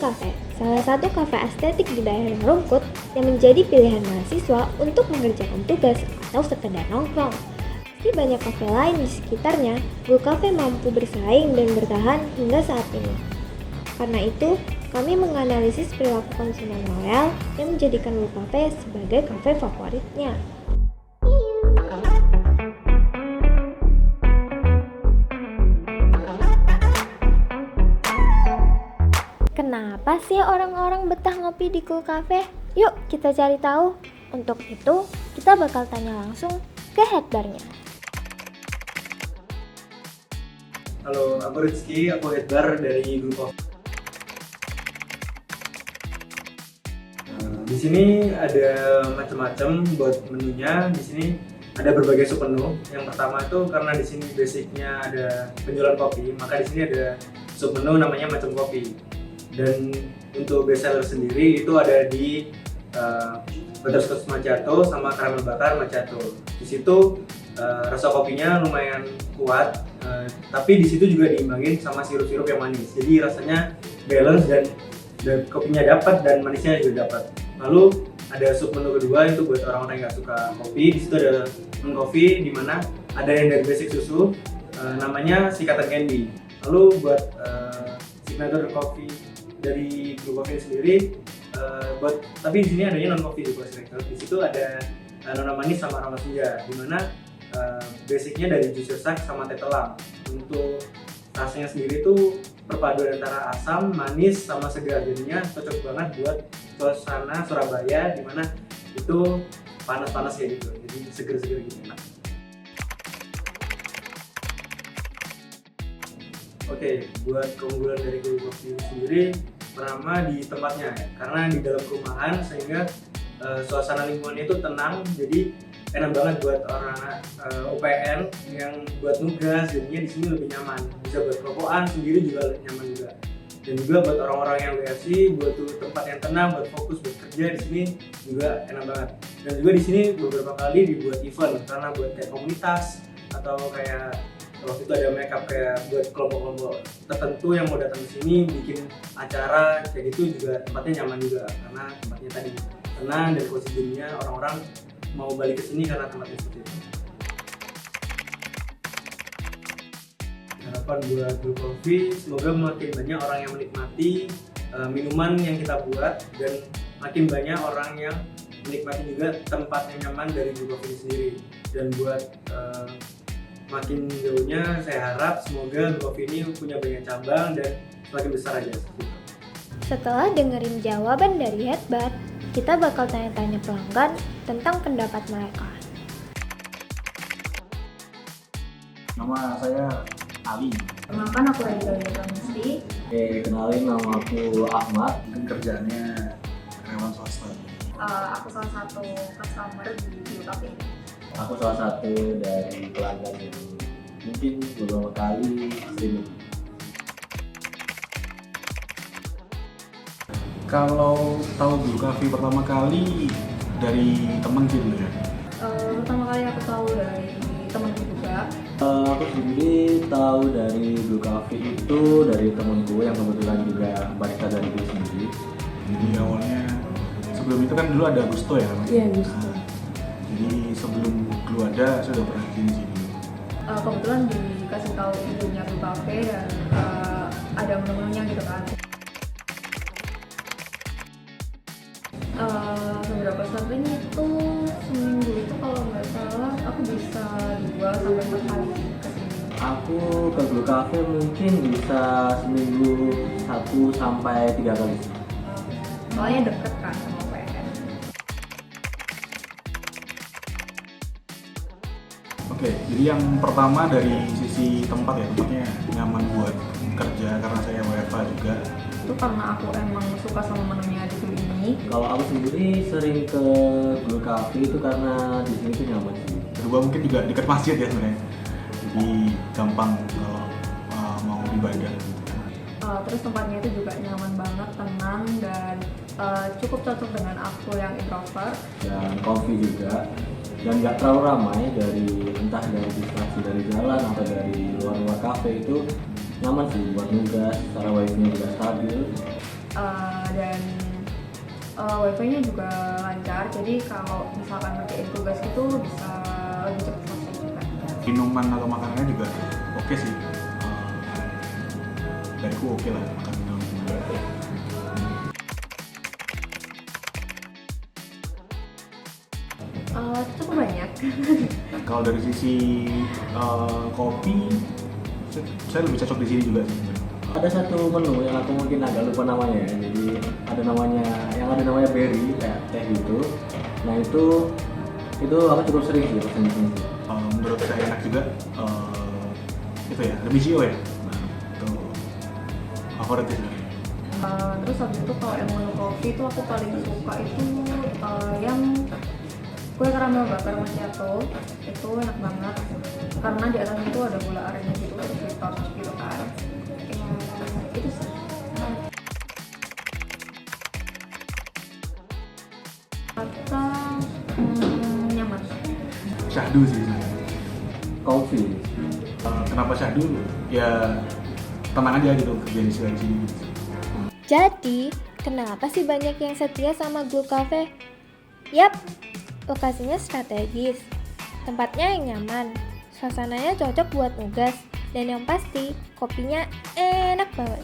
Cafe, salah satu kafe estetik di daerah Rungkut yang menjadi pilihan mahasiswa untuk mengerjakan tugas atau sekedar nongkrong. Meski banyak kafe lain di sekitarnya, Blue Cafe mampu bersaing dan bertahan hingga saat ini. Karena itu, kami menganalisis perilaku konsumen loyal yang menjadikan Blue Cafe sebagai kafe favoritnya. Kenapa sih orang-orang betah ngopi di Cool Cafe? Yuk kita cari tahu. Untuk itu, kita bakal tanya langsung ke head barnya. Halo, aku Rizky, aku head bar dari Blue Coffee. Di sini ada macam-macam buat menunya. Di sini ada berbagai sup menu. Yang pertama itu karena di sini basicnya ada penjualan kopi, maka di sini ada sup menu namanya macam kopi. Dan untuk best seller sendiri itu ada di butterscotch macchiato sama karamel bakar macchiato. Di situ rasa kopinya lumayan kuat, tapi di situ juga diimbangin sama sirup-sirup yang manis. Jadi rasanya balance dan kopinya dapat dan manisnya juga dapat. Lalu ada sub menu kedua itu buat orang-orang yang nggak suka kopi. Di situ ada non-coffee di mana ada yang dari basic susu, namanya Sikatan Candy. Lalu buat signature coffee dari Blue Coffee sendiri, tapi di sini adanya non coffee juga selector. Di situ ada nona manis sama aroma senja, di mana basicnya dari jus sak sama teh telang. Untuk rasanya sendiri tuh perpaduan antara asam, manis sama segar, jadinya cocok banget buat suasana Surabaya di mana itu panas-panas kayak gitu, jadi seger-seger gitu enak. Oke, buat keunggulan dari Blue Coffee sendiri pertama di tempatnya ya, karena di dalam perumahan sehingga suasana lingkungannya itu tenang, jadi enak banget buat orang UPN yang buat nugas, jadinya di sini lebih nyaman, bisa buat rokokan sendiri juga nyaman juga. Dan juga buat orang-orang yang WFC, buat tempat yang tenang, buat fokus buat kerja di sini juga enak banget. Dan juga di sini beberapa kali dibuat event karena buat kayak komunitas atau kayak waktu itu ada makeup kayak buat kelompok-kelompok tertentu yang mau datang ke sini bikin acara kayak gitu, juga tempatnya nyaman juga karena tempatnya tadi tenang dan kondisinya orang-orang mau balik ke sini karena tempatnya seperti itu. Harapan buat Blue Coffee semoga makin banyak orang yang menikmati minuman yang kita buat dan makin banyak orang yang menikmati juga tempat yang nyaman dari Blue Coffee sendiri. Dan buat makin jauhnya saya harap semoga Blue Coffee ini punya banyak cabang dan semakin besar aja. Setelah dengerin jawaban dari head bar, kita bakal tanya-tanya pelanggan tentang pendapat mereka. Nama saya Ali. Kenalkan aku Reza Yudhamisri. Oke, kenalin nama aku Ahmad. Kerjaannya karyawan swasta. Aku salah satu customer di Blue Cafe. Aku salah satu dari pelanggan yang mungkin beberapa kali sering. Kalau tahu Blue Coffee pertama kali dari temen sih dulu ya. Pertama kali aku tahu dari temanku juga. Aku sendiri tahu dari Blue Coffee itu dari temanku yang kebetulan juga barista dari diri sendiri. Jadi awalnya sebelum itu kan dulu ada Gusto ya. Iya, Gusto. Jadi sebelum Blue ada saya udah pernah di sini. Kebetulan dikasih tahu ibunya Blue Cafe dan ada menu-menunya gitu kan. Seberapa sering itu seminggu itu kalau nggak salah aku bisa 2-4 kali kesini. Aku ke Blue Cafe mungkin bisa seminggu 1-3 kali. Soalnya deket kan sama UPN. Oke, jadi yang pertama dari sisi tempat ya, tempatnya nyaman buat kerja karena saya WFH juga. Itu karena aku emang suka sama menunya di sini. Kalau aku sendiri sering ke Blue Cafe itu karena di sini tuh nyaman sih. Kedua mungkin juga dekat masjid ya sebenarnya, jadi gampang kalau mau ibadah. Terus tempatnya itu juga nyaman banget, tenang dan cukup cocok dengan aku yang introvert. Dan kopi juga, dan nggak terlalu ramai dari entah dari distraksi dari jalan atau dari luar kafe itu nyaman sih buat nugas, secara wifi-nya juga stabil. dan wifi-nya juga lancar, jadi kalau misalkan ngerjain tugas itu bisa lebih cepat selesai juga. Minuman atau makanannya juga oke sih. Dariku oke lah makan minum. Cukup banyak. Kalau dari sisi kopi, saya lebih cocok di sini juga sih. Ada satu menu yang aku mungkin agak lupa namanya ya. Jadi ada namanya berry kayak teh gitu. Nah itu aku cukup sering sih pesen di sini. Menurut saya enak juga. Itu ya, Remigio ya. Nah, itu favorit sih. Terus habis itu kalau yang menu kopi itu aku paling suka itu yang kue karamel bakar macchiato, itu enak banget karena di atasnya itu ada gula arennya gitu, terus di toast gitu kan. Ya, itu sih. Kata nyaman. Syahdu sih sebenarnya. Coffee. Kenapa Syahdu? Ya tenang aja gitu kerja di sini. Jadi, kenapa sih banyak yang setia sama Glue Cafe? Yap, lokasinya strategis, tempatnya yang nyaman, suasananya cocok buat nugas, dan yang pasti kopinya enak banget.